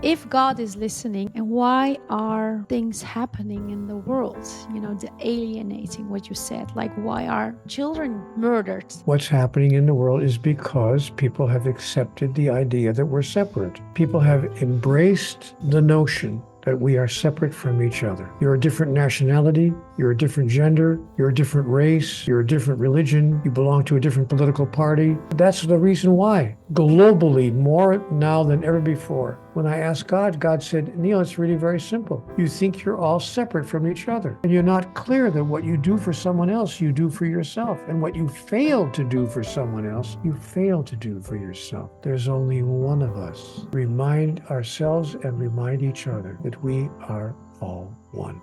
if God is listening, and why are things happening in the world? The alienating, what you said, like why are children murdered? What's happening in the world is because people have accepted the idea that we're separate. People have embraced the notion that we are separate from each other. You're a different nationality, you're a different gender, you're a different race, you're a different religion, you belong to a different political party. That's the reason why. Globally, more now than ever before. When I asked God, God said, Neale, it's really very simple. You think you're all separate from each other, and you're not clear that what you do for someone else, you do for yourself. And what you fail to do for someone else, you fail to do for yourself. There's only one of us. Remind ourselves and remind each other that we are all one.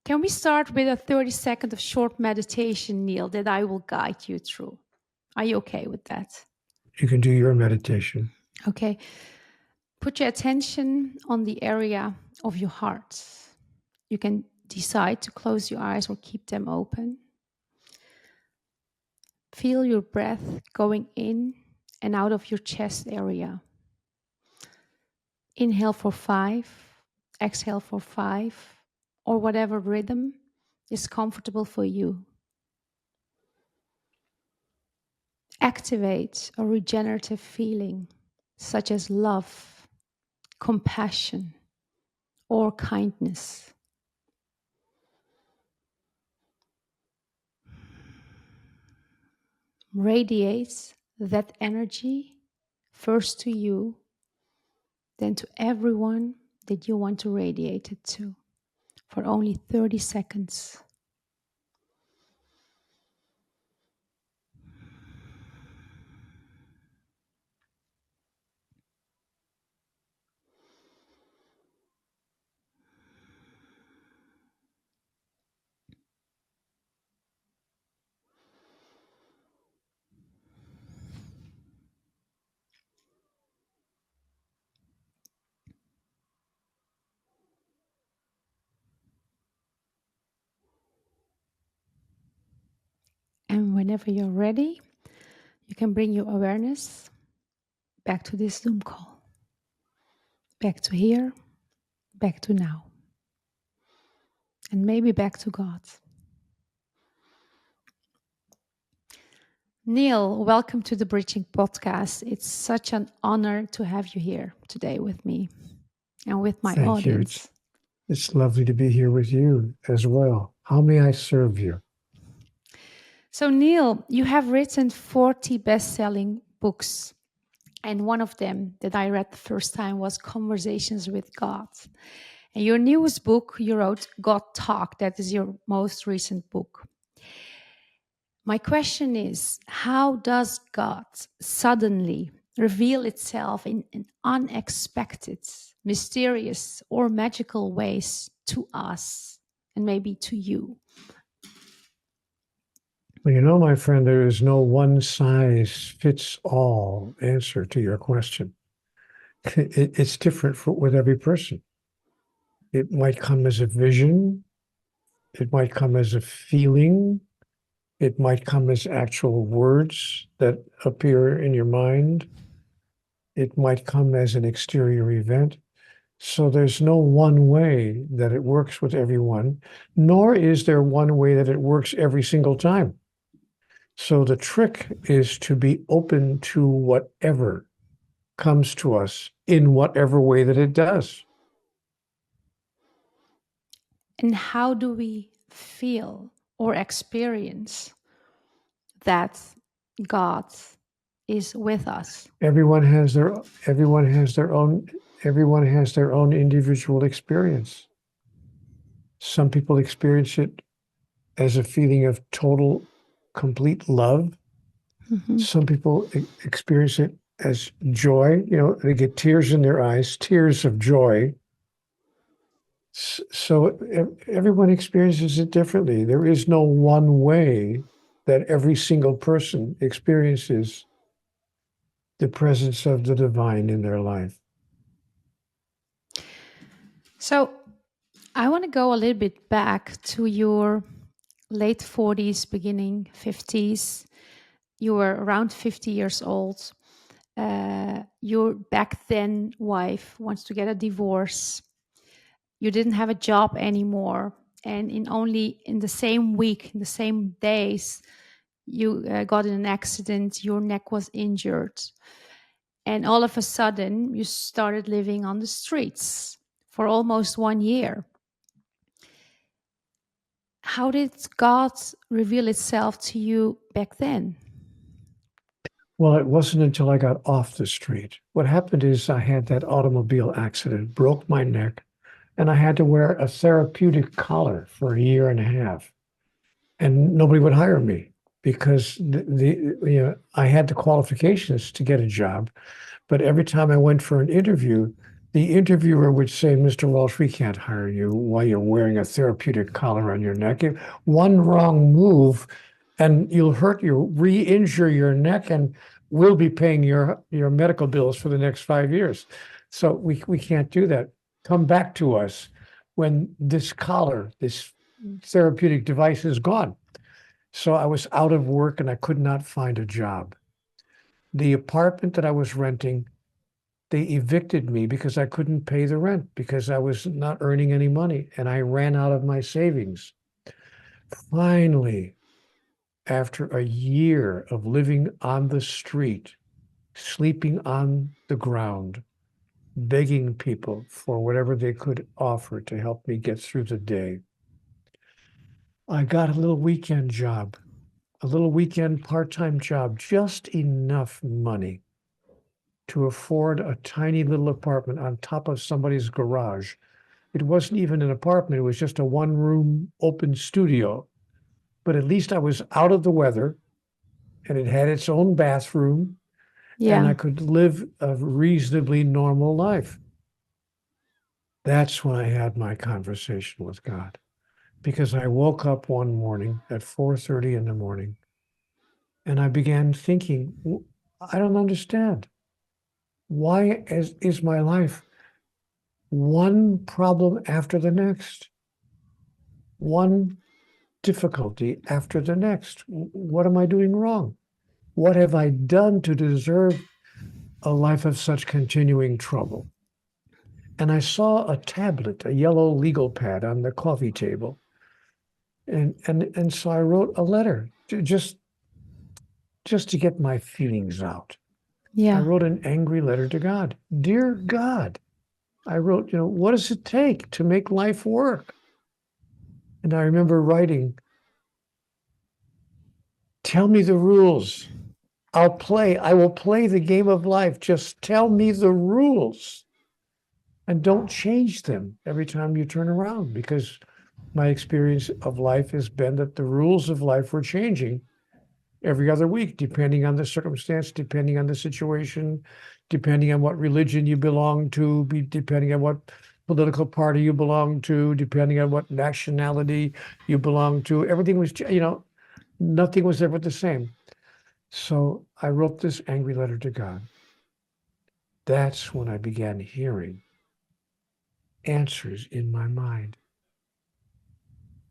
Can we start with a 30-second of short meditation, Neale, that I will guide you through? Are you okay with that? You can do your meditation. Okay. Put your attention on the area of your heart. You can decide to close your eyes or keep them open. Feel your breath going in and out of your chest area. Inhale for 5, exhale for 5, or whatever rhythm is comfortable for you. Activate a regenerative feeling such as love, compassion, or kindness. Radiate that energy first to you, then to everyone that you want to radiate it to for only 30 seconds. And whenever you're ready, you can bring your awareness back to this Zoom call. Back to here, back to now. And maybe back to God. Neale, welcome to the Bridging Podcast. It's such an honor to have you here today with me and with my audience. Thank you. It's lovely to be here with you as well. How may I serve you? So, Neale, you have written 40 best-selling books. And one of them that I read the first time was Conversations with God. And your newest book, you wrote GodTalk. That is your most recent book. My question is, how does God suddenly reveal itself in unexpected, mysterious, or magical ways to us and maybe to you? Well, my friend, there is no one-size-fits-all answer to your question. It's different with every person. It might come as a vision. It might come as a feeling. It might come as actual words that appear in your mind. It might come as an exterior event. So there's no one way that it works with everyone, nor is there one way that it works every single time. So the trick is to be open to whatever comes to us in whatever way that it does. And how do we feel or experience that God is with us? Everyone has their own individual experience. Some people experience it as a feeling of total, complete love. Mm-hmm. Some people experience it as joy. They get tears in their eyes, tears of joy. So everyone experiences it differently. There is no one way that every single person experiences the presence of the divine in their life. So I want to go a little bit back to your late 40s, beginning 50s. you were around 50 years old. Your back then wife wants to get a divorce. You didn't have a job anymore. And in the same week, in the same days, you got in an accident, your neck was injured. And all of a sudden, you started living on the streets for almost 1 year. How did God reveal itself to you back then? Well, it wasn't until I got off the street. What happened is I had that automobile accident, broke my neck, and I had to wear a therapeutic collar for a year and a half. And nobody would hire me because I had the qualifications to get a job. But every time I went for an interview, the interviewer would say, Mr. Walsch, we can't hire you while you're wearing a therapeutic collar on your neck. One wrong move and you'll re-injure your neck, and we'll be paying your medical bills for the next 5 years. So we can't do that. Come back to us when this collar, this therapeutic device is gone. So I was out of work and I could not find a job. The apartment that I was renting, they evicted me because I couldn't pay the rent because I was not earning any money and I ran out of my savings. Finally, after a year of living on the street, sleeping on the ground, begging people for whatever they could offer to help me get through the day, I got a little weekend job, a little weekend part-time job, just enough money to afford a tiny little apartment on top of somebody's garage. It wasn't even an apartment, it was just a one-room open studio. But at least I was out of the weather, and it had its own bathroom, and I could live a reasonably normal life. That's when I had my conversation with God, because I woke up one morning at 4:30 in the morning, and I began thinking, I don't understand. Why is my life one problem after the next? One difficulty after the next. What am I doing wrong? What have I done to deserve a life of such continuing trouble? And I saw a tablet, a yellow legal pad on the coffee table. And so I wrote a letter just to get my feelings out. I wrote an angry letter to God. Dear God, I wrote, what does it take to make life work? And I remember writing, tell me the rules. I will play the game of life. Just tell me the rules. And don't change them every time you turn around, because my experience of life has been that the rules of life were changing every other week, depending on the circumstance, depending on the situation, depending on what religion you belong to, depending on what political party you belong to, depending on what nationality you belong to. Everything was, nothing was ever the same. So I wrote this angry letter to God. That's when I began hearing answers in my mind.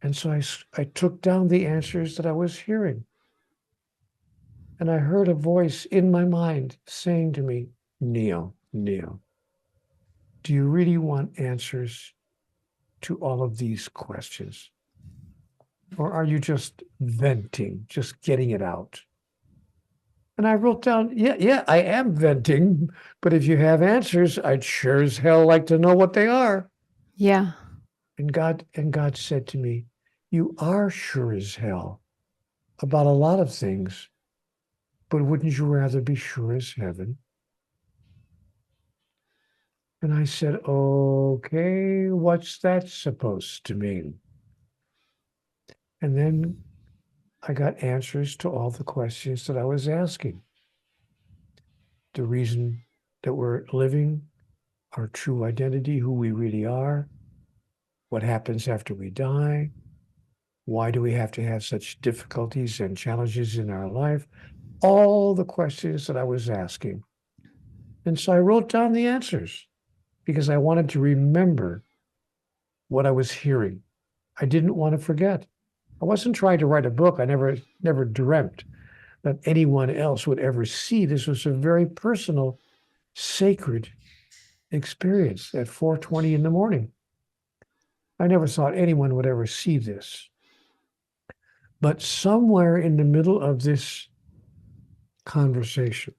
And so I took down the answers that I was hearing. And I heard a voice in my mind saying to me, Neale, do you really want answers to all of these questions? Or are you just venting, just getting it out? And I wrote down, yeah, I am venting, but if you have answers, I'd sure as hell like to know what they are. Yeah. And God said to me, you are sure as hell about a lot of things, but wouldn't you rather be sure as heaven? And I said, okay, what's that supposed to mean? And then I got answers to all the questions that I was asking. The reason that we're living, our true identity, who we really are, what happens after we die, why do we have to have such difficulties and challenges in our life? All the questions that I was asking. And so I wrote down the answers because I wanted to remember what I was hearing. I didn't want to forget. I wasn't trying to write a book. I never dreamt. that anyone else would ever see. This was a very personal, sacred experience at 4:20 in the morning. I never thought anyone would ever see this. But somewhere in the middle of this conversation,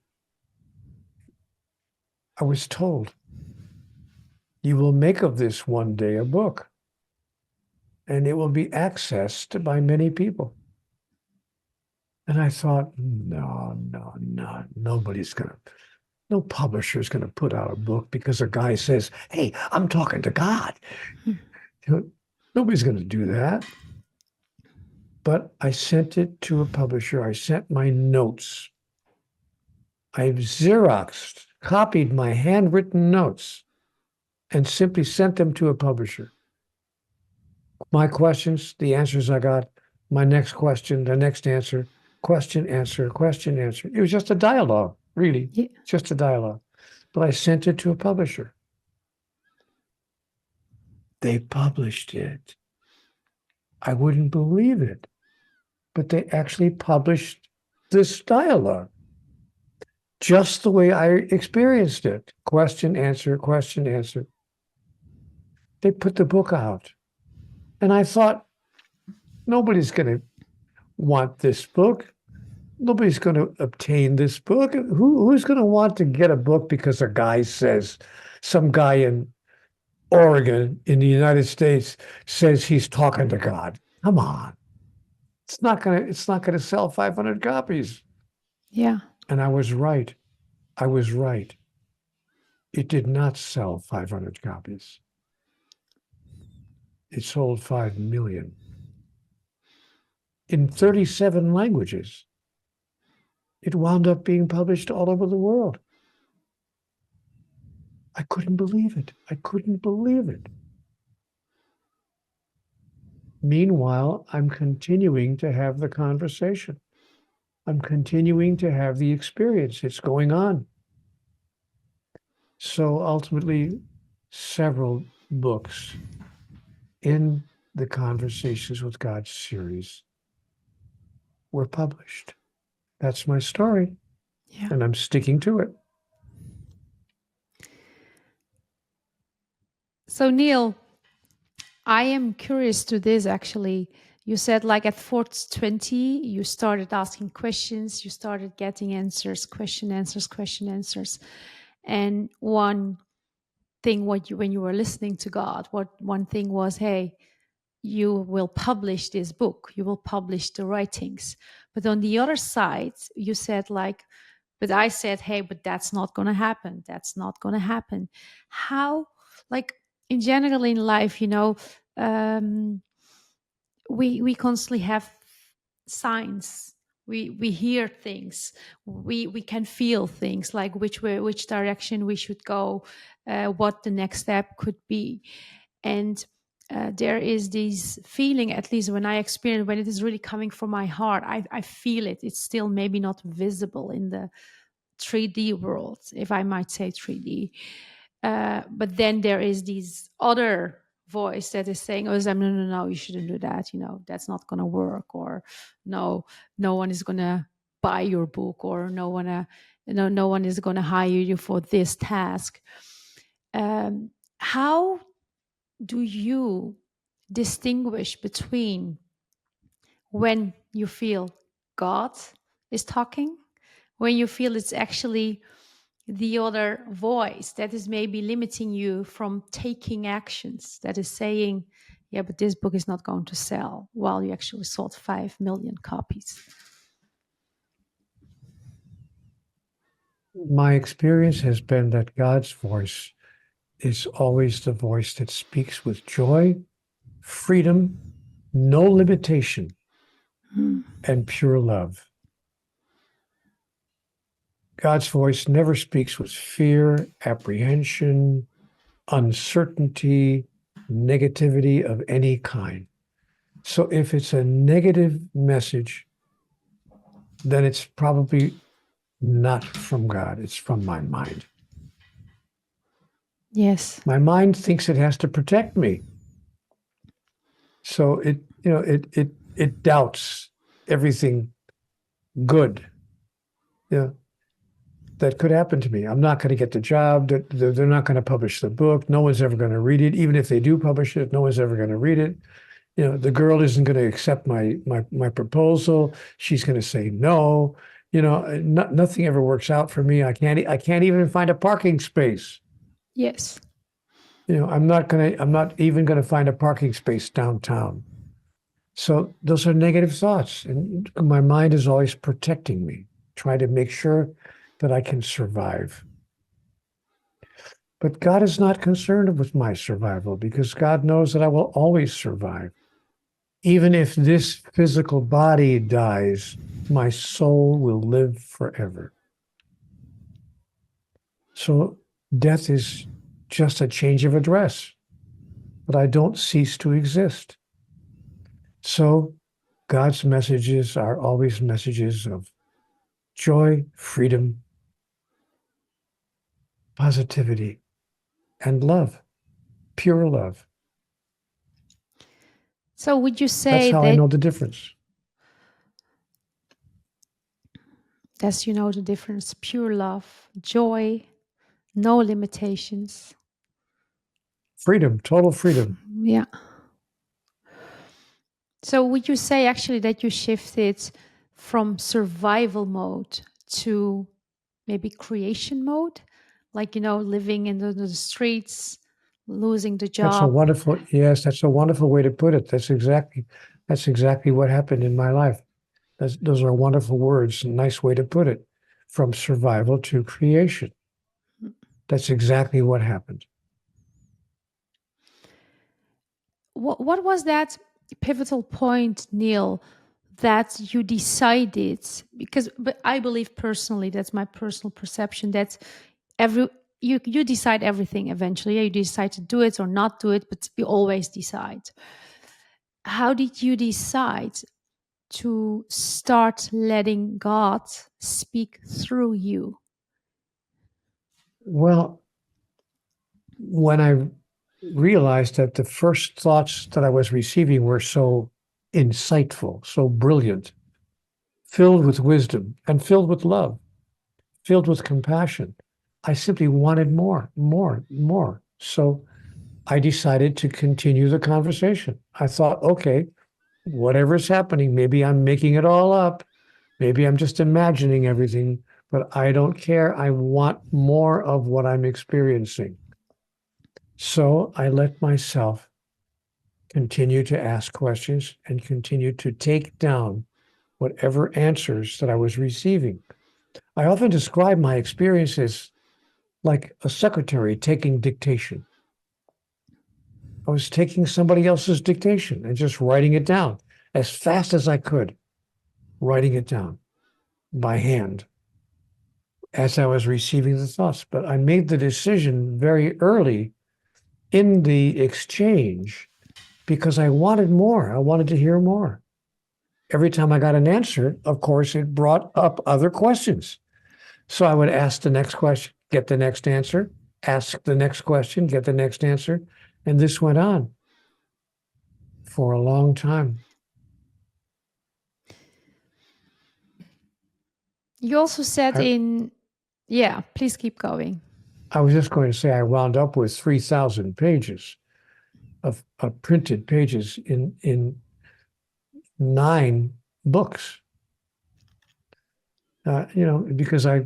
I was told, you will make of this one day a book, and it will be accessed by many people. And I thought, no, no publisher's going to put out a book because a guy says, hey, I'm talking to God. Nobody's going to do that. But I sent it to a publisher. I sent my notes. I've Xeroxed, copied my handwritten notes, and simply sent them to a publisher. My questions, the answers I got, my next question, the next answer, question, answer, question, answer. It was just a dialogue, really, just a dialogue. But I sent it to a publisher. They published it. I wouldn't believe it, but they actually published this dialogue just the way I experienced it. Question, answer, question, answer. They put the book out. And I thought, nobody's going to want this book. Nobody's going to obtain this book. Who's going to want to get a book because a guy says, some guy in Oregon in the United States says he's talking to God? Come on. It's not going to sell 500 copies. Yeah. And I was right. I was right. It did not sell 500 copies. It sold 5 million in 37 languages. It wound up being published all over the world. I couldn't believe it. I couldn't believe it. Meanwhile, I'm continuing to have the conversation. I'm continuing to have the experience. It's going on. So ultimately, several books in the Conversations with God series were published. That's my story, and I'm sticking to it. So Neale, I am curious to this actually. You said like at 4:20, you started asking questions, you started getting answers, question answers. And one thing when you were listening to God, one thing was, hey, you will publish this book, you will publish the writings. But on the other side, you said like, but I said, hey, but that's not going to happen. That's not going to happen. How, like in general in life, we constantly have signs. We hear things. We can feel things like which direction we should go, what the next step could be, and there is this feeling, at least when I experience, when it is really coming from my heart, I feel it. It's still maybe not visible in the 3D world, if I might say 3D. But then there is this other voice that is saying, oh, no, you shouldn't do that. That's not going to work. Or no one is going to buy your book, or no one is going to hire you for this task. How do you distinguish between when you feel God is talking, when you feel it's actually the other voice that is maybe limiting you from taking actions, that is saying, yeah, but this book is not going to sell, while you actually sold 5 million copies? My experience has been that God's voice is always the voice that speaks with joy, freedom, no limitation, and pure love. God's voice never speaks with fear, apprehension, uncertainty, negativity of any kind. So if it's a negative message, then it's probably not from God. It's from my mind. Yes. My mind thinks it has to protect me. So it doubts everything good Yeah, that could happen to me. I'm not going to get the job. They're not going to publish the book. No one's ever going to read it. Even if they do publish it, no one's ever going to read it. The girl isn't going to accept my proposal. She's going to say no. Nothing ever works out for me. I can't even find a parking space. Yes. I'm not even going to find a parking space downtown. So those are negative thoughts, and my mind is always protecting me, trying to make sure that I can survive. But God is not concerned with my survival, because God knows that I will always survive. Even if this physical body dies, my soul will live forever. So death is just a change of address, but I don't cease to exist. So God's messages are always messages of joy, freedom, positivity, and love, pure love. So would you say That's how that I know the difference. that's, the difference, pure love, joy, no limitations. Freedom, total freedom. Yeah. So would you say actually that you shifted from survival mode to maybe creation mode? Like, living in the streets, losing the job. That's a wonderful way to put it. That's exactly what happened in my life. Those are wonderful words, a nice way to put it. From survival to creation. That's exactly what happened. What was that pivotal point, Neale, that you decided? But I believe personally, that's my personal perception, that you decide everything eventually. You decide to do it or not do it, but you always decide. How did you decide to start letting God speak through you? Well, when I realized that the first thoughts that I was receiving were so insightful, so brilliant, filled with wisdom and filled with love, filled with compassion, I simply wanted more, more, more. So I decided to continue the conversation. I thought, okay, whatever's happening, maybe I'm making it all up. Maybe I'm just imagining everything, but I don't care. I want more of what I'm experiencing. So I let myself continue to ask questions and continue to take down whatever answers that I was receiving. I often describe my experiences like a secretary taking dictation. I was taking somebody else's dictation and just writing it down as fast as I could, writing it down by hand as I was receiving the thoughts. But I made the decision very early in the exchange because I wanted more. I wanted to hear more. Every time I got an answer, of course, it brought up other questions. So I would ask the next question, get the next answer, ask the next question, get the next answer. And this went on for a long time. You also said please keep going. I was just going to say I wound up with 3,000 pages of printed pages in 9 books. Because I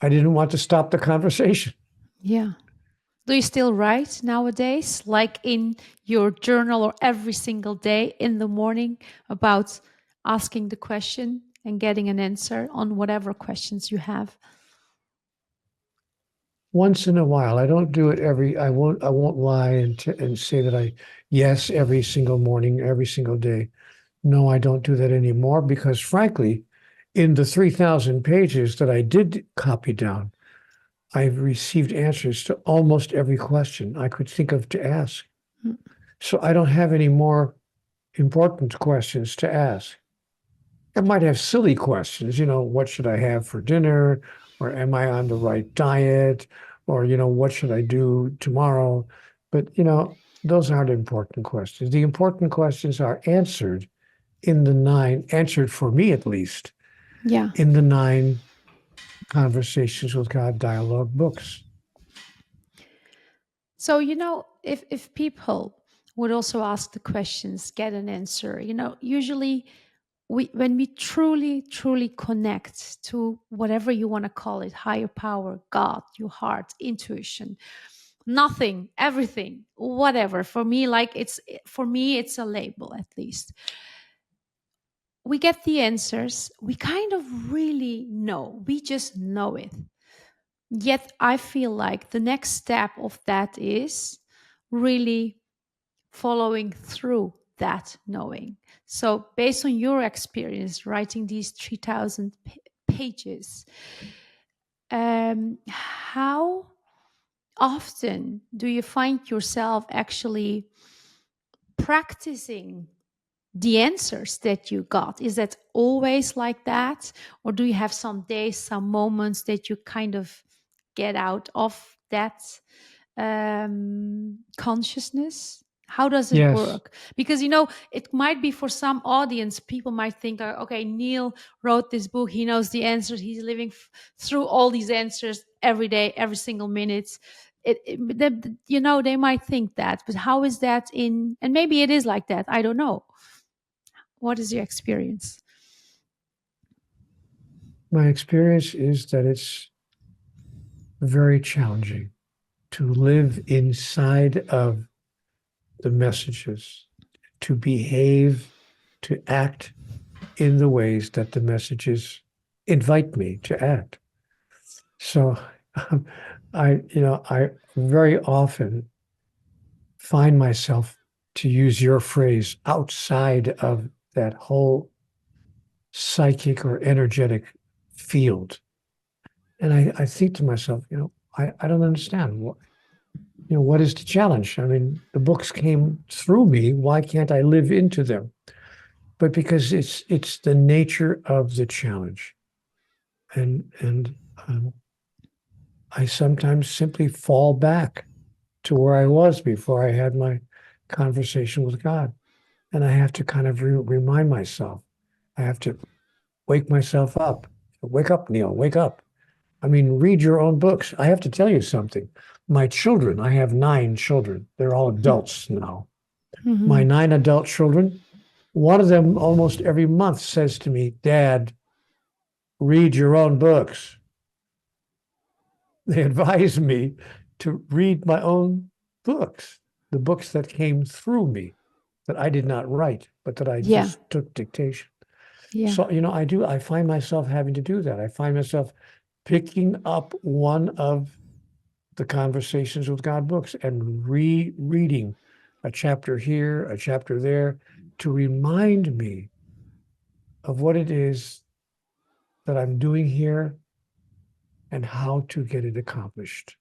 didn't want to stop the conversation. Yeah. Do you still write nowadays, like in your journal or every single day in the morning, about asking the question and getting an answer on whatever questions you have? Once in a while. I don't do it I won't lie and say that yes, every single morning, every single day. No, I don't do that anymore because frankly, in the 3,000 pages that I did copy down, I've received answers to almost every question I could think of to ask. So I don't have any more important questions to ask. I might have silly questions, what should I have for dinner? Or am I on the right diet? Or, what should I do tomorrow? But, those aren't important questions. The important questions are answered in the 9, answered for me at least, Yeah. in the 9 Conversations with God dialogue books. So, if people would also ask the questions, get an answer, usually when we truly, truly connect to whatever you want to call it, higher power, God, your heart, intuition, nothing, everything, whatever. For me, it's a label at least. We get the answers. We kind of really know. We just know it. Yet I feel like the next step of that is really following through that knowing. So, based on your experience writing these 3,000 pages, how often do you find yourself actually practicing the answers that you got? Is that always like that? Or do you have some days, some moments that you kind of get out of that consciousness? How does it Yes, work? Because, it might be for some audience, people might think, okay, Neale wrote this book. He knows the answers. He's living through all these answers every day, every single minute. They might think that, but how is that and maybe it is like that. I don't know. What is your experience? my experience is that it's very challenging to live inside of the messages, to behave, to act in the ways that the messages invite me to act. So I very often find myself, to use your phrase, outside of that whole psychic or energetic field. And I think to myself, I don't understand. What is the challenge? I mean, the books came through me. Why can't I live into them? But because it's the nature of the challenge. And I sometimes simply fall back to where I was before I had my conversation with God. And I have to kind of remind myself. I have to wake myself up. Wake up, Neale, wake up. I mean, read your own books. I have to tell you something. My children, I have 9 children. They're all adults now. My Mm-hmm. 9 adult children, one of them almost every month says to me, Dad, read your own books. They advise me to read my own books, the books that came through me, that I did not write, but that I Yeah. just took dictation. Yeah. So, I find myself having to do that. I find myself picking up one of the Conversations with God books and rereading a chapter here, a chapter there, to remind me of what it is that I'm doing here and how to get it accomplished.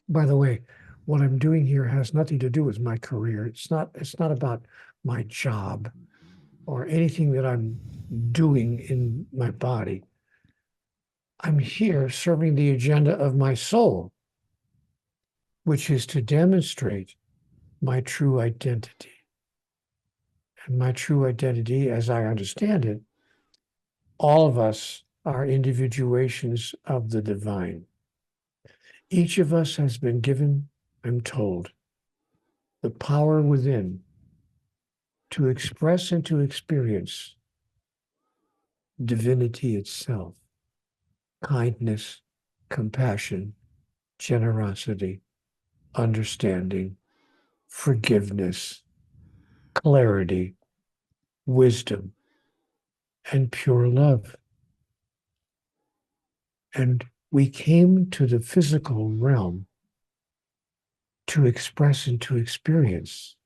By the way, what I'm doing here has nothing to do with my career. It's not about my job or anything that I'm doing in my body. I'm here serving the agenda of my soul, which is to demonstrate my true identity. And my true identity, as I understand it, all of us are individuations of the divine. Each of us has been given, I'm told, the power within to express and to experience divinity itself, kindness, compassion, generosity, understanding, forgiveness, clarity, wisdom, and pure love. And we came to the physical realm to express and to experience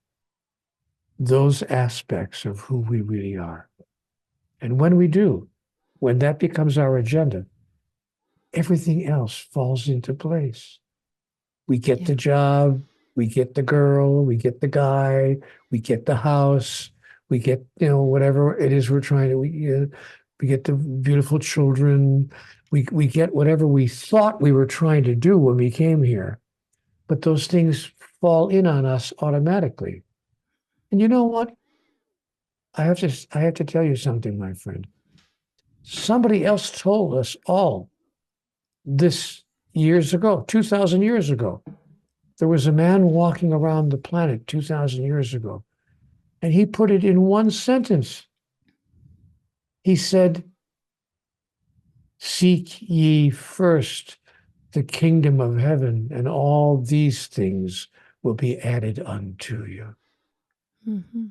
those aspects of who we really are. And when we do, when that becomes our agenda, everything else falls into place. We get Yeah. the job, we get the girl, we get the guy, we get the house, we get, whatever it is we're trying to, we get the beautiful children, we get whatever we thought we were trying to do when we came here. But those things fall in on us automatically. And you know what? I have to tell you something, my friend. Somebody else told us all this years ago, 2,000 years ago. There was a man walking around the planet 2,000 years ago, and he put it in one sentence. He said, "Seek ye first the kingdom of heaven, and all these things will be added unto you." Mm-hmm.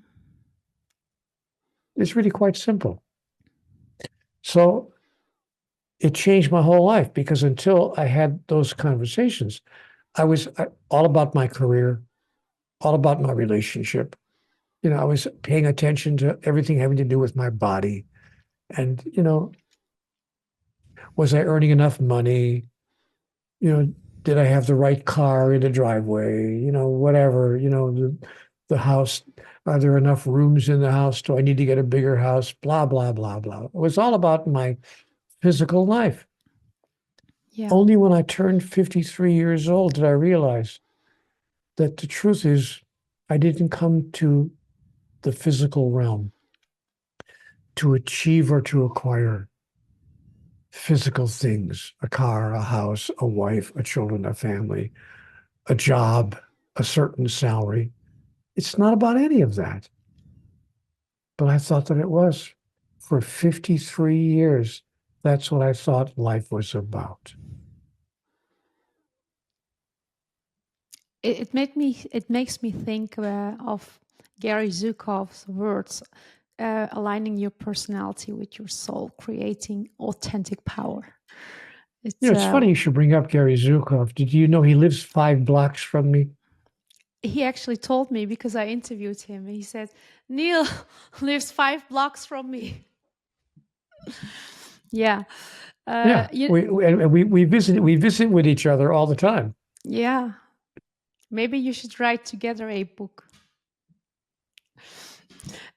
It's really quite simple. So it changed my whole life, because until I had those conversations, I was all about my career, all about my relationship. I was paying attention to everything having to do with my body. And, was I earning enough money? Did I have the right car in the driveway? Whatever, the house, are there enough rooms in the house? Do I need to get a bigger house? Blah, blah, blah, blah. It was all about my physical life. Yeah. Only when I turned 53 years old did I realize that the truth is I didn't come to the physical realm to achieve or to acquire physical things: a car, a house, a wife, a children, a family, a job, a certain salary. It's not about any of that. But I thought that it was. For 53 years, that's what I thought life was about. It makes me think of Gary Zukav's words, aligning your personality with your soul, creating authentic power. It's funny you should bring up Gary Zukov. Did you know he lives 5 blocks from me? He actually told me, because I interviewed him. He said, Neale lives 5 blocks from me. Yeah. Yeah. We visit with each other all the time. Yeah. Maybe you should write together a book.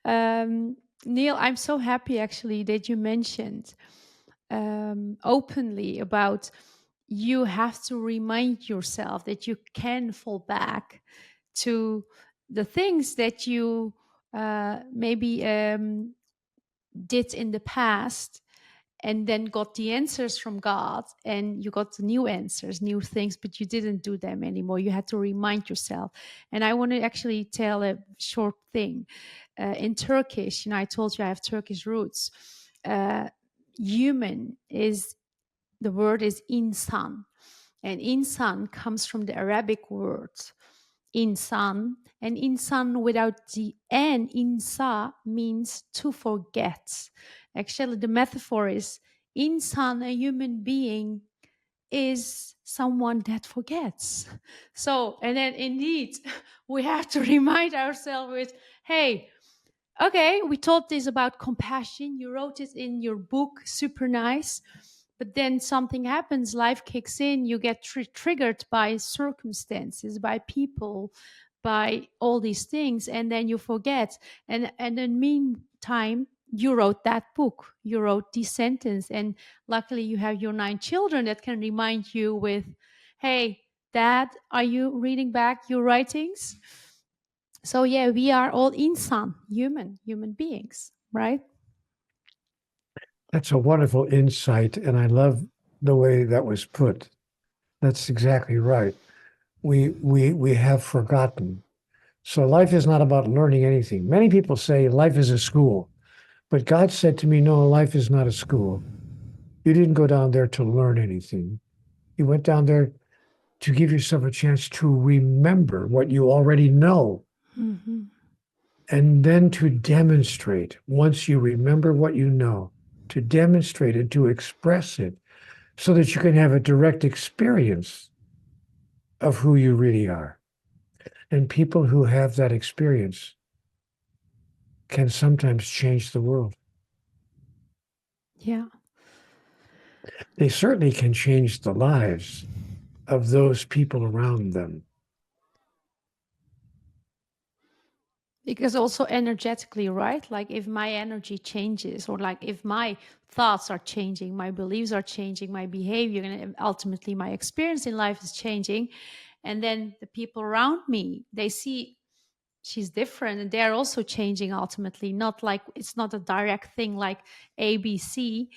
Neale, I'm so happy actually that you mentioned openly about you have to remind yourself that you can fall back to the things that you maybe did in the past, and then got the answers from God, and you got the new answers, new things, but you didn't do them anymore. You had to remind yourself. And I want to actually tell a short thing. In Turkish, I told you I have Turkish roots. Human is, the word is insan. And insan comes from the Arabic word insan. And insan without the N, insa, means to forget. Actually, the metaphor is insan, a human being, is someone that forgets. So, and then indeed, we have to remind ourselves with, hey, okay, we told this about compassion. You wrote it in your book, super nice. But then something happens, life kicks in, you get triggered by circumstances, by people, by all these things, and then you forget. And in the meantime, you wrote that book, you wrote this sentence, and luckily you have your 9 children that can remind you with, hey, Dad, are you reading back your writings? So yeah, we are all insan, human beings, right? That's a wonderful insight, and I love the way that was put. That's exactly right. We have forgotten. So life is not about learning anything. Many people say life is a school, but God said to me, no, life is not a school. You didn't go down there to learn anything. You went down there to give yourself a chance to remember what you already know. Mm-hmm. And then to demonstrate, once you remember what you know, to demonstrate it, to express it, so that you can have a direct experience of who you really are. And people who have that experience can sometimes change the world. Yeah. They certainly can change the lives of those people around them. Because also energetically, right? Like if my energy changes, or like if my thoughts are changing, my beliefs are changing, my behavior, and ultimately my experience in life is changing. And then the people around me, they see she's different, and they're also changing ultimately. Not like it's not a direct thing like ABC,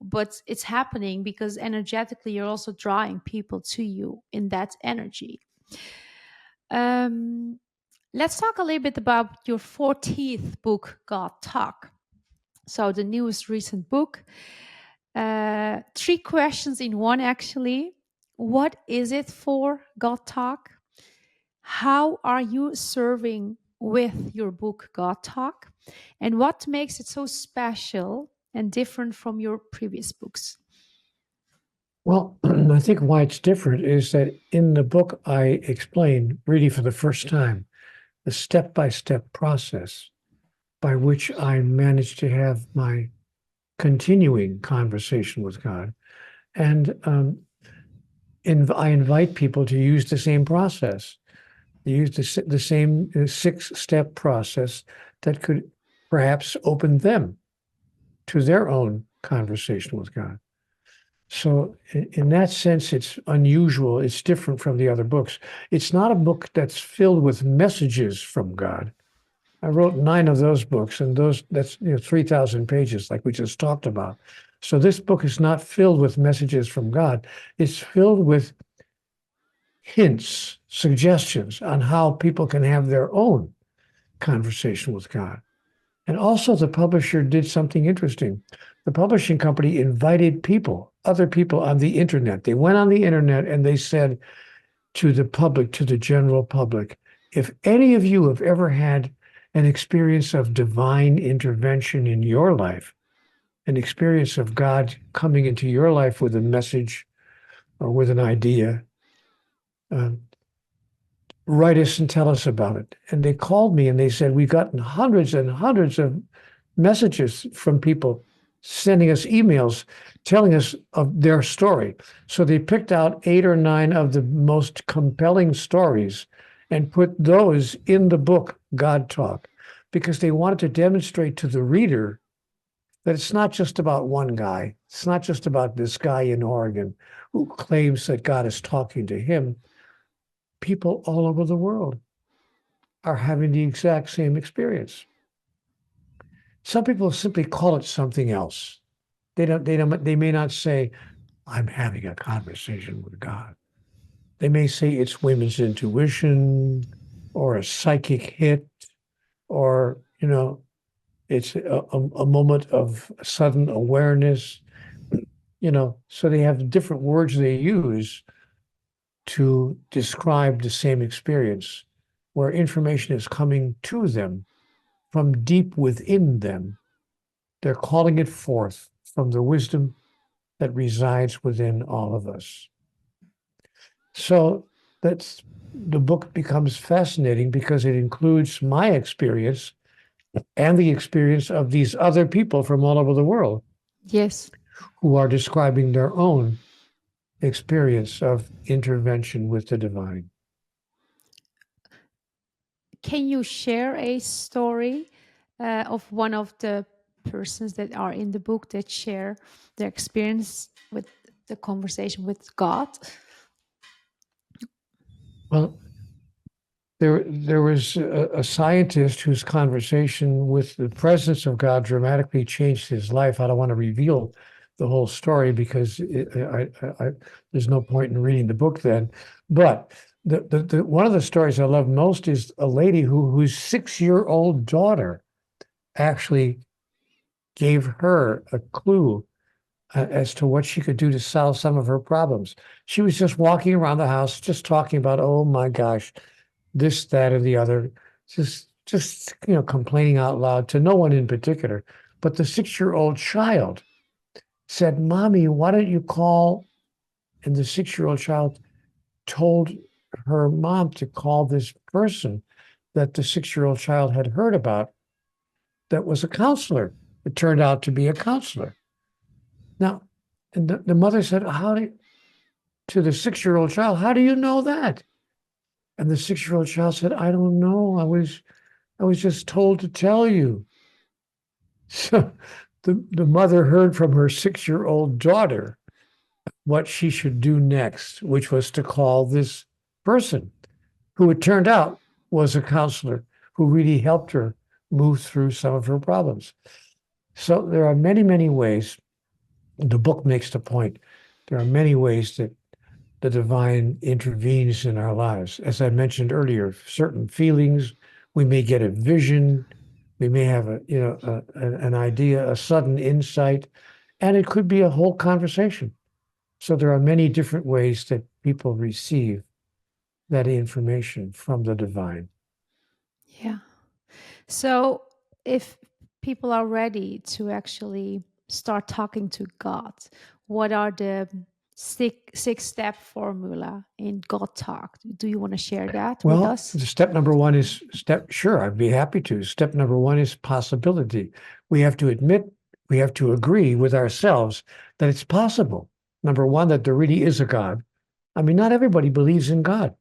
but it's happening because energetically you're also drawing people to you in that energy. Um, let's talk a little bit about your 14th book, GodTalk. So the newest recent book. Three questions in one, actually. What is it for, GodTalk? How are you serving with your book, GodTalk? And what makes it so special and different from your previous books? Well, I think why it's different is that in the book, I explain really for the first time the step-by-step process by which I managed to have my continuing conversation with God. And I invite people to use the same process. They use the same 6-step process that could perhaps open them to their own conversation with God. So in that sense, it's unusual. It's different from the other books. It's not a book that's filled with messages from God. I wrote 9 of those books, and that's 3,000 pages, like we just talked about. So this book is not filled with messages from God. It's filled with hints, suggestions on how people can have their own conversation with God. And also, the publisher did something interesting. The publishing company invited people, other people on the internet. They went on the internet and they said to the public, to the general public, if any of you have ever had an experience of divine intervention in your life, an experience of God coming into your life with a message or with an idea, write us and tell us about it. And they called me and they said, we've gotten hundreds and hundreds of messages from people sending us emails telling us of their story. So they picked out 8 or 9 of the most compelling stories and put those in the book, GodTalk, because they wanted to demonstrate to the reader that it's not just about one guy. It's not just about this guy in Oregon who claims that God is talking to him. People all over the world are having the exact same experience. Some people simply call it something else. They may not say, I'm having a conversation with God. They may say it's women's intuition or a psychic hit or, it's a moment of sudden awareness, so they have different words they use to describe the same experience where information is coming to them from deep within them. They're calling it forth from the wisdom that resides within all of us. So the book becomes fascinating because it includes my experience and the experience of these other people from all over the world. Yes. Who are describing their own experience of intervention with the divine. Can you share a story of one of the persons that are in the book that share their experience with the conversation with God? Well, there was a scientist whose conversation with the presence of God dramatically changed his life. I don't want to reveal the whole story because there's no point in reading the book then. But the one of the stories I love most is a lady whose 6-year-old daughter actually gave her a clue as to what she could do to solve some of her problems. She was just walking around the house, just talking about, oh my gosh, this, that, or the other, just complaining out loud to no one in particular. But the 6-year-old child said, Mommy, why don't you call? And the 6-year-old child told her mom to call this person that the 6-year-old child had heard about that was a counselor. It turned out to be a counselor. Now, and the mother said, to the 6-year-old child, how do you know that? And the 6-year-old child said, I don't know. I was just told to tell you. So the mother heard from her 6-year-old daughter what she should do next, which was to call this person, who it turned out was a counselor who really helped her move through some of her problems. So there are many, many ways. The book makes the point. There are many ways that the divine intervenes in our lives. As I mentioned earlier, certain feelings, we may get a vision, we may have an idea, a sudden insight, and it could be a whole conversation. So there are many different ways that people receive that information from the divine. Yeah. So if people are ready to actually start talking to God, what are the six-step formula in GodTalk? Do you want to share that with Well, us? step number one is sure, I'd be happy to. Step number one is possibility. We have to admit, we have to agree with ourselves that it's possible. Number one, that there really is a God. I mean, not everybody believes in God.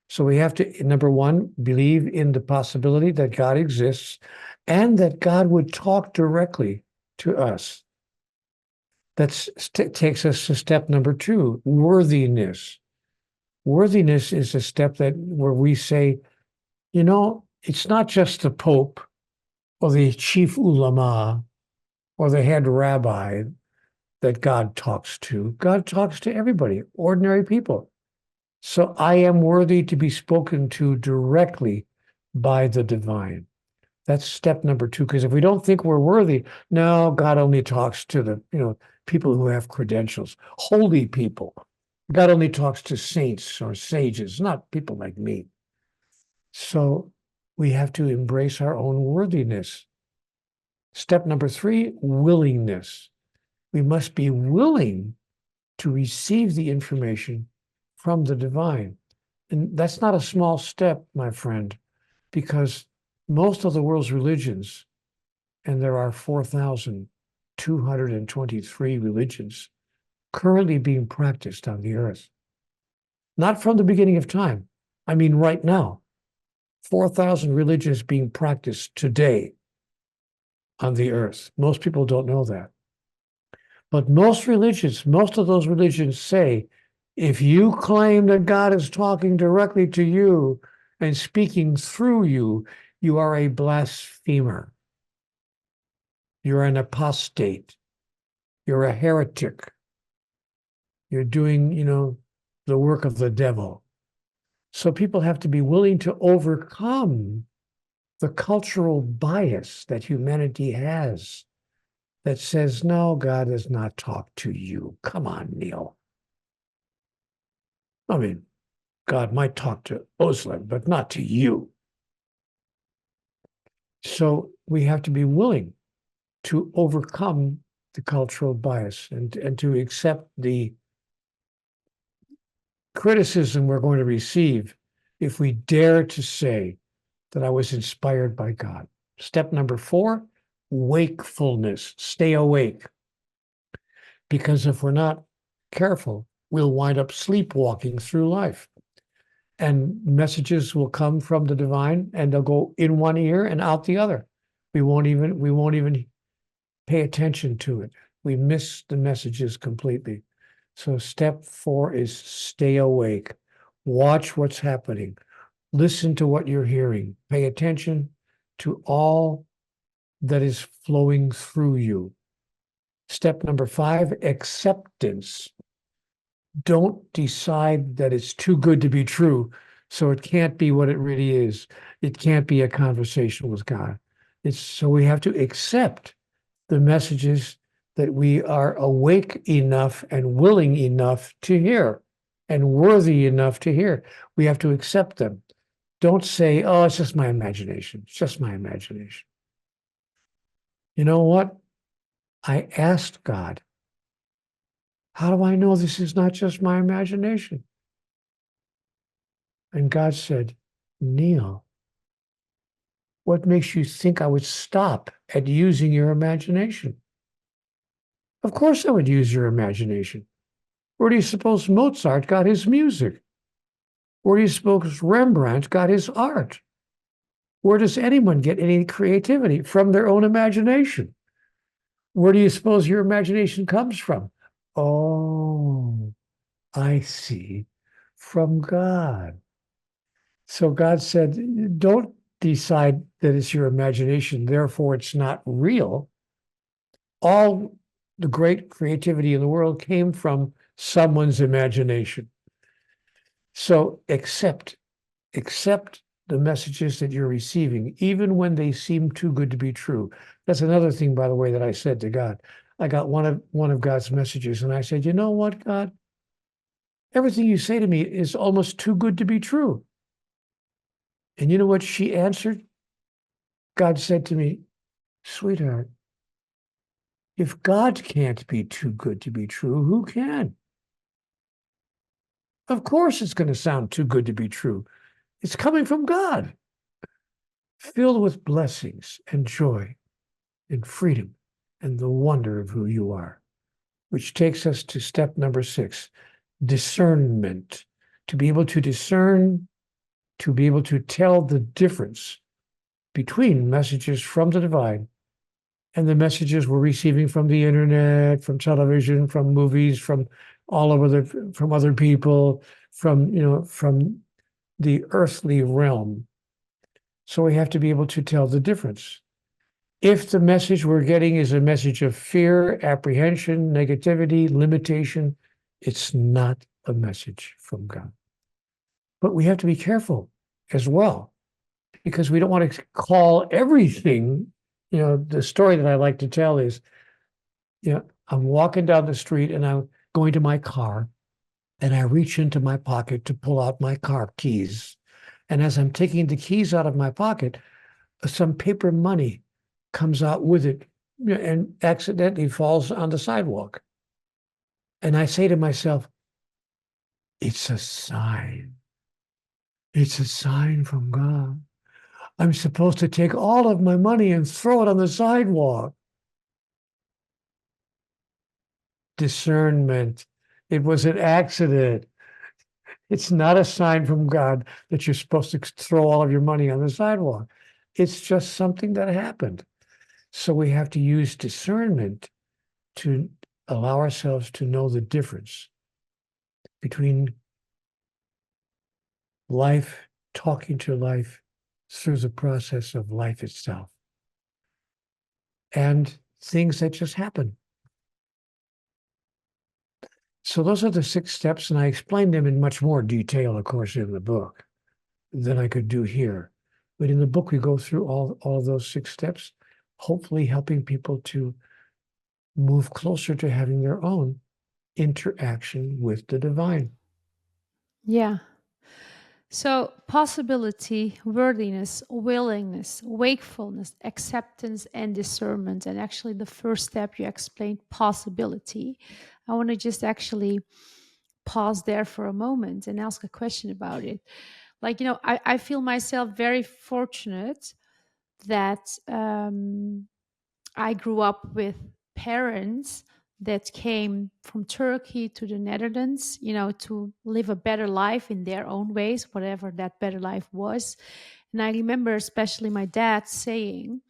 So we have to, number one, believe in the possibility that God exists and that God would talk directly to us. That takes us to step number two, worthiness. Worthiness is a step where we say, it's not just the Pope or the chief ulama or the head rabbi that God talks to. God talks to everybody, ordinary people. So I am worthy to be spoken to directly by the divine. That's step number two, because if we don't think we're worthy, no, God only talks to the, people who have credentials, holy people. God only talks to saints or sages, not people like me. So we have to embrace our own worthiness. Step number three, willingness. We must be willing to receive the information from the divine. And that's not a small step, my friend, because most of the world's religions, and there are 4,223 religions currently being practiced on the earth. Not from the beginning of time. I mean, right now, 4,000 religions being practiced today on the earth. Most people don't know that. But most of those religions say, if you claim that God is talking directly to you and speaking through you, you are a blasphemer. You're an apostate. You're a heretic. You're doing, the work of the devil. So people have to be willing to overcome the cultural bias that humanity has that says, no, God does not talk to you. Come on, Neale. I mean, God might talk to Özlem, but not to you. So we have to be willing to overcome the cultural bias and to accept the criticism we're going to receive if we dare to say that I was inspired by God. Step number four, wakefulness. Stay awake. Because if we're not careful, we'll wind up sleepwalking through life. And messages will come from the divine and they'll go in one ear and out the other. We won't even pay attention to it. We miss the messages completely. So step four is stay awake. Watch what's happening. Listen to what you're hearing. Pay attention to all that is flowing through you. Step number five, acceptance. Don't decide that it's too good to be true, so it can't be what it really is. It can't be a conversation with God. So we have to accept the messages that we are awake enough and willing enough to hear and worthy enough to hear. We have to accept them. Don't say, oh, it's just my imagination. It's just my imagination. You know what? I asked God, how do I know this is not just my imagination? And God said, Neale, what makes you think I would stop at using your imagination? Of course I would use your imagination. Where do you suppose Mozart got his music? Where do you suppose Rembrandt got his art? Where does anyone get any creativity? From their own imagination. Where do you suppose your imagination comes from? Oh, I see. From God. So God said, don't decide that it's your imagination, therefore it's not real. All the great creativity in the world came from someone's imagination. So accept the messages that you're receiving, even when they seem too good to be true. That's another thing, by the way, that I said to God. I got one of God's messages, and I said, you know what, God? Everything you say to me is almost too good to be true. And you know what she answered? God said to me, sweetheart, if God can't be too good to be true, who can? Of course it's going to sound too good to be true. It's coming from God, filled with blessings and joy and freedom and the wonder of who you are, which takes us to step number 6, discernment. To be able to discern, to be able to tell the difference between messages from the divine and the messages we're receiving from the internet, from television, from movies, from all over from other people, from the earthly realm. So we have to be able to tell the difference. If the message we're getting is a message of fear, apprehension, negativity, limitation, it's not a message from God. But we have to be careful as well, because we don't want to call everything. The story that I like to tell is, I'm walking down the street and I'm going to my car, and I reach into my pocket to pull out my car keys. And as I'm taking the keys out of my pocket, some paper money comes out with it and accidentally falls on the sidewalk. And I say to myself, it's a sign. It's a sign from God. I'm supposed to take all of my money and throw it on the sidewalk. Discernment. It was an accident. It's not a sign from God that you're supposed to throw all of your money on the sidewalk. It's just something that happened. So we have to use discernment to allow ourselves to know the difference between life, talking to life through the process of life itself, and things that just happen. So those are the 6 steps, and I explained them in much more detail, of course, in the book than I could do here. But in the book, we go through all those 6 steps, hopefully helping people to move closer to having their own interaction with the divine. Yeah. So, possibility, worthiness, willingness, wakefulness, acceptance, and discernment. And actually, the first step you explained, possibility. I want to just actually pause there for a moment and ask a question about it. Like, I feel myself very fortunate that I grew up with parents that came from Turkey to the Netherlands, to live a better life in their own ways, whatever that better life was. And I remember especially my dad saying,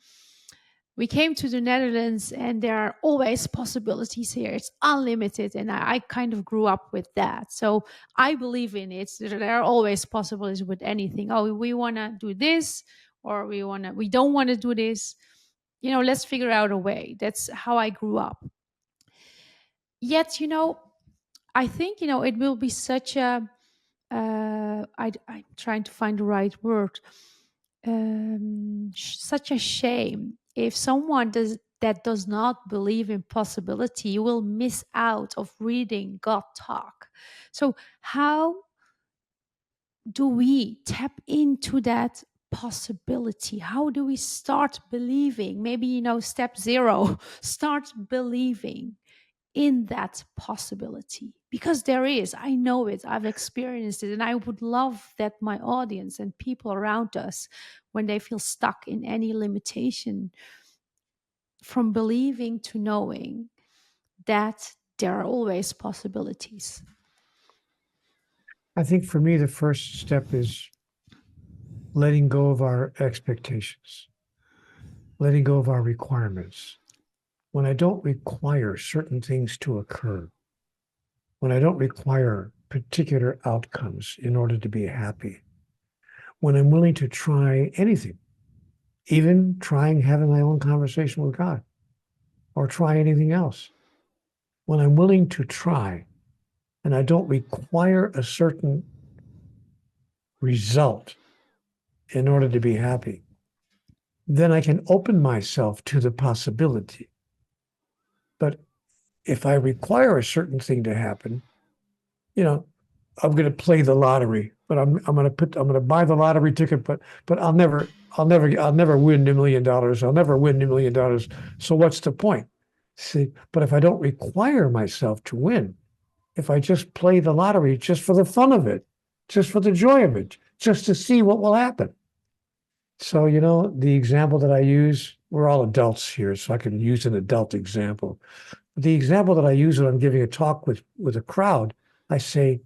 we came to the Netherlands and there are always possibilities here. It's unlimited. And I kind of grew up with that. So I believe in it. There are always possibilities with anything. Oh, we want to do this, or we don't want to do this. Let's figure out a way. That's how I grew up. Yet, I think, it will be such a, I'm trying to find the right word, such a shame if someone does not believe in possibility, you will miss out of reading GodTalk. So how do we tap into that possibility? How do we start believing? Maybe, step 0, start believing in that possibility, because there is. I know it, I've experienced it, and I would love that my audience and people around us, when they feel stuck in any limitation, from believing to knowing that there are always possibilities. I think for me, the first step is letting go of our expectations, letting go of our requirements. When I don't require certain things to occur, when I don't require particular outcomes in order to be happy, when I'm willing to try anything, even trying having my own conversation with God or try anything else. When I'm willing to try and I don't require a certain result in order to be happy, then I can open myself to the possibility. But if I require a certain thing to happen, I'm going to play the lottery, but I'm going to buy the lottery ticket, but I'll never win $1 million. I'll never win $1 million. So what's the point? See, but if I don't require myself to win, if I just play the lottery just for the fun of it, just for the joy of it, just to see what will happen. So, the example that I use, we're all adults here, so I can use an adult example. The example that I use when I'm giving a talk with a crowd, I say,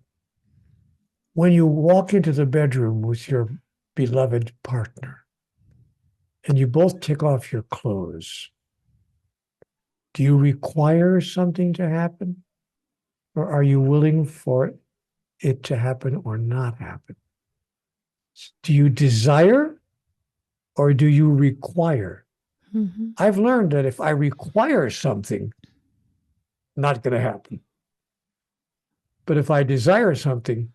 when you walk into the bedroom with your beloved partner and you both take off your clothes, do you require something to happen? Or are you willing for it to happen or not happen? Do you desire or do you require? Mm-hmm. I've learned that if I require something, not going to happen. But if I desire something,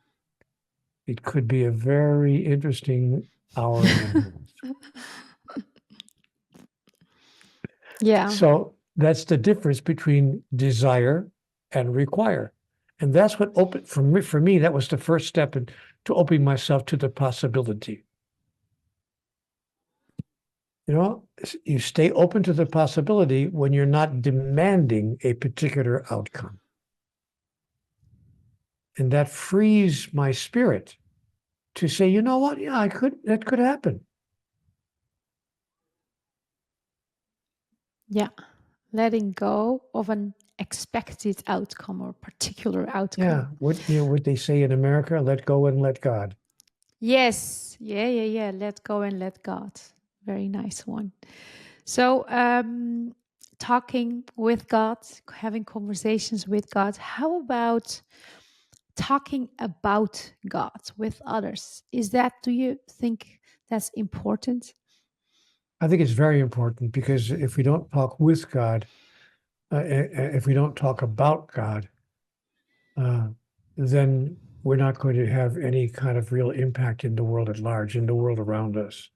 it could be a very interesting hour and a half. Yeah. So that's the difference between desire and require. And that's what opened, for me, that was the first step to opening myself to the possibility. You stay open to the possibility when you're not demanding a particular outcome. And that frees my spirit to say, you know what? Yeah, that could happen. Yeah. Letting go of an expected outcome or particular outcome. Yeah. What they say in America, let go and let God. Yes. Yeah. Let go and let God. Very nice one. So, talking with God, having conversations with God. How about talking about God with others? Do you think that's important? I think it's very important because if we don't talk with God, if we don't talk about God, then we're not going to have any kind of real impact in the world at large, in the world around us.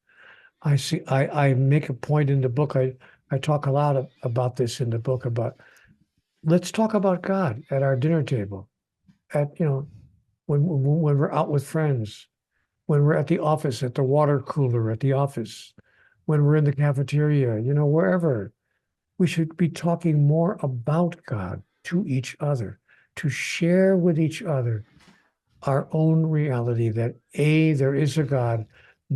I make a point in the book. I talk a lot about this in the book about let's talk about God at our dinner table, when we're out with friends, when we're at the office, at the water cooler at the office, when we're in the cafeteria, wherever. We should be talking more about God to each other, to share with each other our own reality that A, there is a God,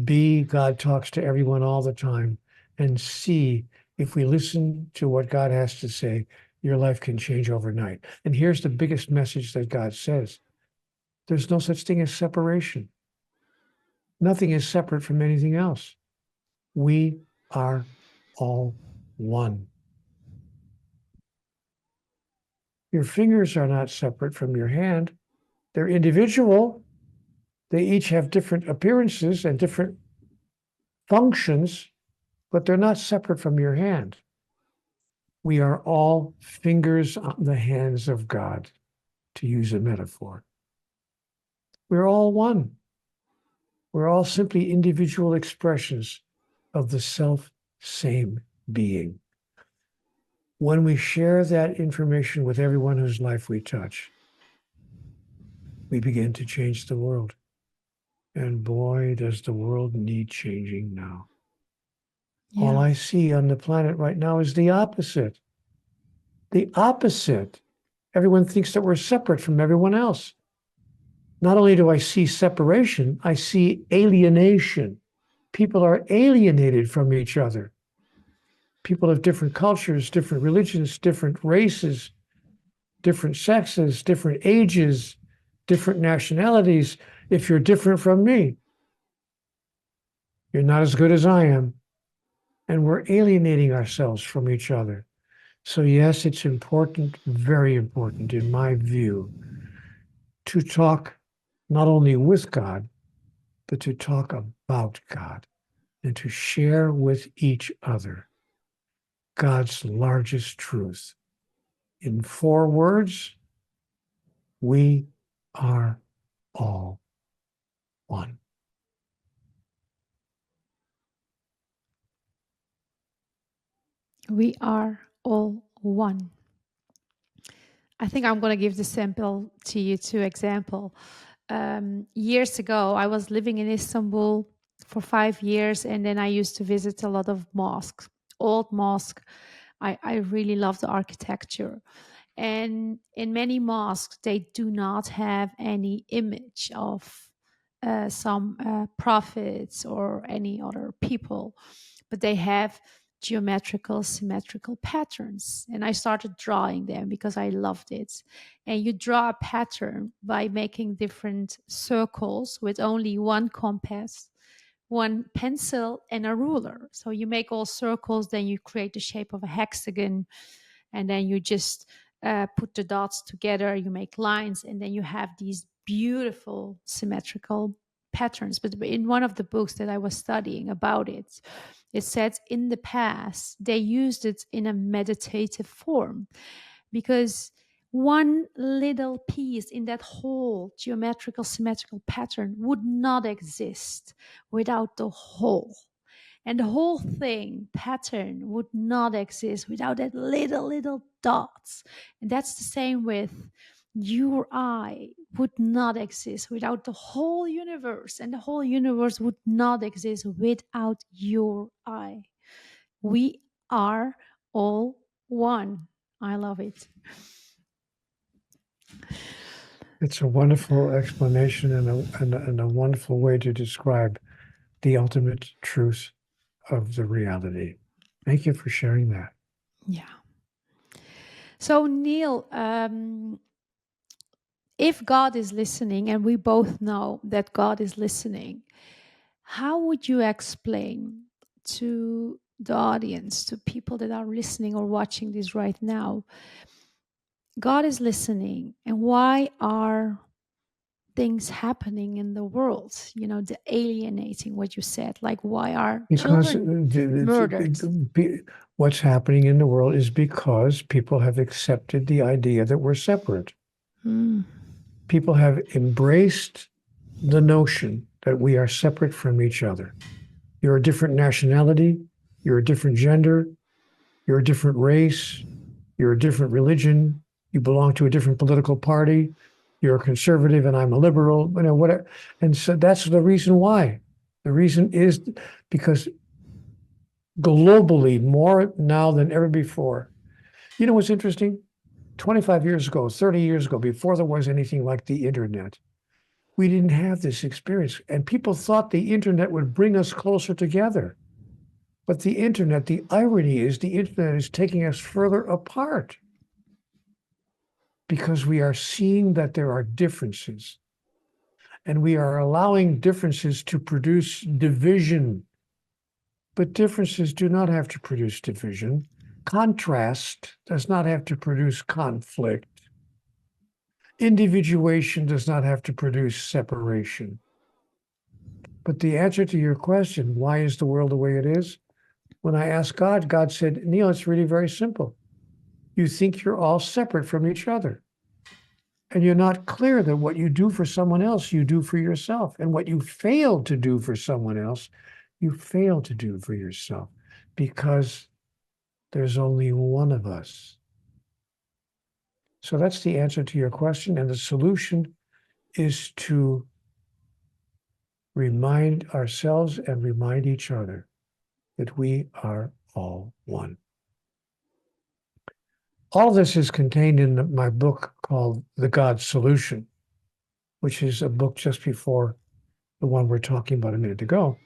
B, God talks to everyone all the time, and C, if we listen to what God has to say, your life can change overnight. And here's the biggest message that God says. There's no such thing as separation. Nothing is separate from anything else. We are all one. Your fingers are not separate from your hand. They're individual. They each have different appearances and different functions, but they're not separate from your hand. We are all fingers on the hands of God, to use a metaphor. We're all one. We're all simply individual expressions of the self-same being. When we share that information with everyone whose life we touch, we begin to change the world. And boy, does the world need changing now. Yeah. All I see on the planet right now is the opposite. The opposite. Everyone thinks that we're separate from everyone else. Not only do I see separation, I see alienation. People are alienated from each other. People of different cultures, different religions, different races, different sexes, different ages, different nationalities. If you're different from me, you're not as good as I am. And we're alienating ourselves from each other. So yes, it's important, very important in my view, to talk not only with God, but to talk about God and to share with each other God's largest truth. In 4 words, we are all one. We are all one. I think I'm going to give the sample to you, 2 example. Years ago, I was living in Istanbul for 5 years, and then I used to visit a lot of mosques, old mosques. I really love the architecture. And in many mosques, they do not have any image of some prophets or any other people, but they have geometrical, symmetrical patterns. And I started drawing them because I loved it. And you draw a pattern by making different circles with only one compass, one pencil, and a ruler. So you make all circles, then you create the shape of a hexagon, and then you just put the dots together, you make lines, and then you have these beautiful symmetrical patterns. But in one of the books that I was studying about it, it said in the past they used it in a meditative form, because one little piece in that whole geometrical symmetrical pattern would not exist without the whole. And the whole thing, pattern, would not exist without that little dots. And that's the same with your eye would not exist without the whole universe. And the whole universe would not exist without your eye. We are all one. I love it. It's a wonderful explanation and a wonderful way to describe the ultimate truth of the reality. Thank you for sharing that. Yeah. So, Neale, if God is listening, and we both know that God is listening, how would you explain to the audience, to people that are listening or watching this right now, God is listening, and why are things happening in the world? You know, the alienating, what you said, like why are Because children murdered? what's happening in the world is because people have accepted the idea that we're separate. People have embraced the notion that we are separate from each other. You're a different nationality, you're a different gender, you're a different race, you're a different religion, you belong to a different political party, you're a conservative and I'm a liberal, you know, whatever. And so that's the reason why. The reason is because globally, more now than ever before. You know what's interesting? 25 years ago, 30 years ago, before there was anything like the internet, we didn't have this experience. And people thought the internet would bring us closer together. But the internet, the irony is the internet is taking us further apart because we are seeing that there are differences. And we are allowing differences to produce division. But differences do not have to produce division. Contrast does not have to produce conflict. Individuation does not have to produce separation. But the answer to your question, why is the world the way it is? When I asked God, God said, Neale, it's really very simple. You think you're all separate from each other. And you're not clear that what you do for someone else, you do for yourself. And what you fail to do for someone else, you fail to do for yourself. Because there's only one of us. So that's the answer to your question. And the solution is to remind ourselves and remind each other that we are all one. All of this is contained in my book called The God Solution, which is a book just before the one we're talking about a minute ago.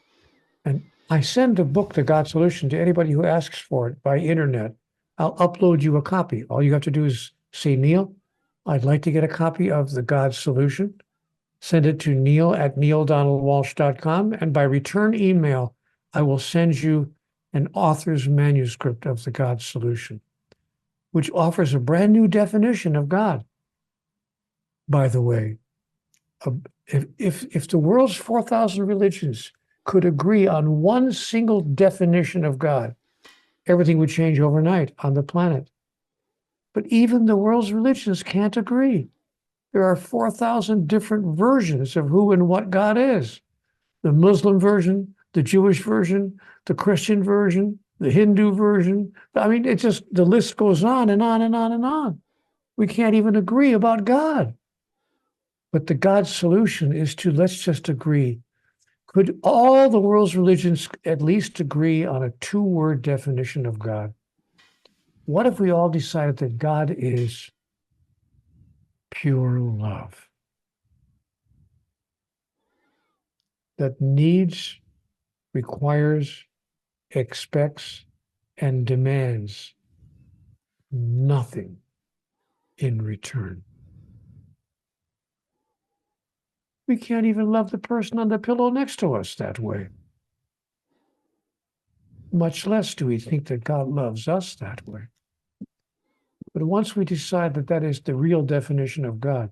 And I send the book, The God Solution, to anybody who asks for it by internet. I'll upload you a copy. All you have to do is say, Neale, I'd like to get a copy of The God Solution. Send it to neale@nealedonaldwalsch.com. And by return email, I will send you an author's manuscript of The God Solution, which offers a brand new definition of God, by the way. If the world's 4,000 religions could agree on one single definition of God, everything would change overnight on the planet. But even the world's religions can't agree. There are 4,000 different versions of who and what God is. The Muslim version, the Jewish version, the Christian version, the Hindu version. I mean, it just, the list goes on and on and on and on. We can't even agree about God. But the God solution is to, let's just agree. Could all the world's religions at least agree on a 2-word definition of God? What if we all decided that God is pure love that needs, requires, expects, and demands nothing in return? We can't even love the person on the pillow next to us that way. Much less do we think that God loves us that way. But once we decide that that is the real definition of God,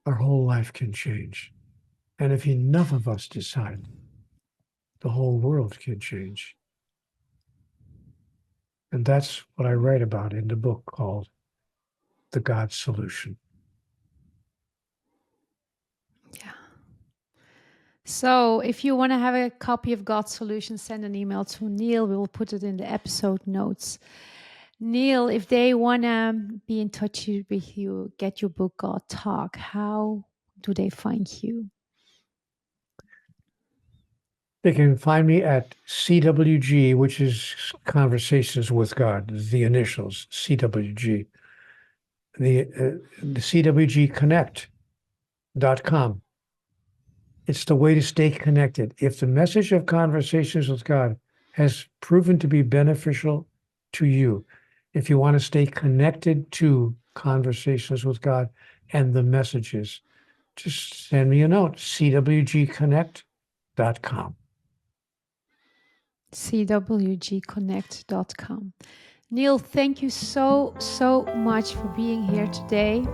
our whole life can change. And if enough of us decide, the whole world can change. And that's what I write about in the book called The God Solution. Yeah. So if you want to have a copy of God's Solution, send an email to Neale. We will put it in the episode notes. Neale, if they want to be in touch with you, get your book GodTalk, how do they find you? They can find me at CWG, which is Conversations with God, the initials, CWG. The CWGconnect.com. It's the way to stay connected. If the message of Conversations with God has proven to be beneficial to you, if you want to stay connected to Conversations with God and the messages, just send me a note, cwgconnect.com. cwgconnect.com. Neale, thank you so much for being here today.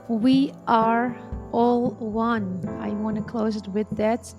We are all one. I want to close it with that.